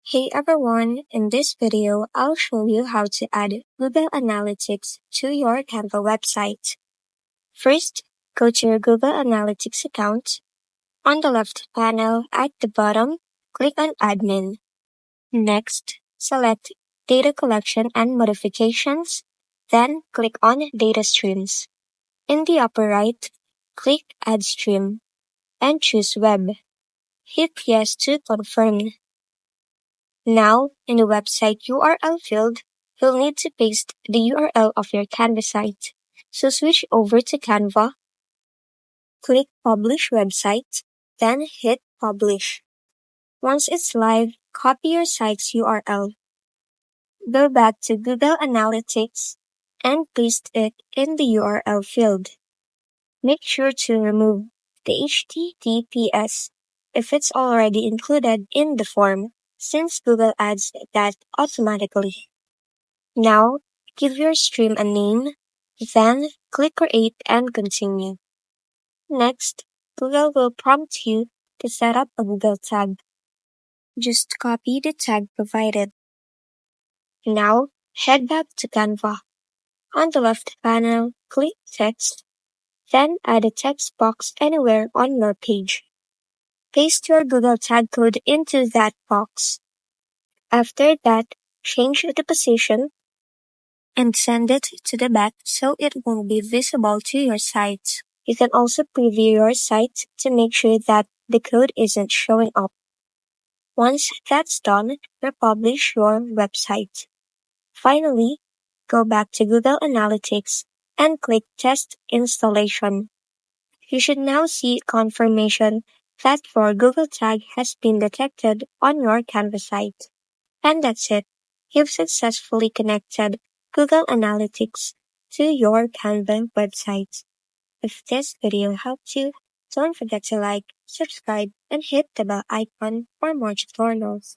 Hey everyone, in this video, I'll show you how to add Google Analytics to your Canva website. First, go to your Google Analytics account. On the left panel at the bottom, click on Admin. Next, select Data Collection and Modifications, then click on Data Streams. In the upper right, click Add Stream and choose Web. Hit Yes to confirm. Now, in the website URL field, you'll need to paste the URL of your Canva site. So switch over to Canva, click Publish Website, then hit Publish. Once it's live, copy your site's URL. Go back to Google Analytics and paste it in the URL field. Make sure to remove the HTTPS if it's already included in the form, since Google adds that automatically. Now, give your stream a name, then click Create and Continue. Next, Google will prompt you to set up a Google tag. Just copy the tag provided. Now, head back to Canva. On the left panel, click Text, then add a text box anywhere on your page. Paste your Google tag code into that box. After that, change the position and send it to the back so it won't be visible to your site. You can also preview your site to make sure that the code isn't showing up. Once that's done, republish your website. Finally, go back to Google Analytics and click Test Installation. You should now see confirmation that your Google tag has been detected on your Canva site. And that's it. You've successfully connected Google Analytics to your Canva website. If this video helped you, don't forget to like, subscribe, and hit the bell icon for more tutorials.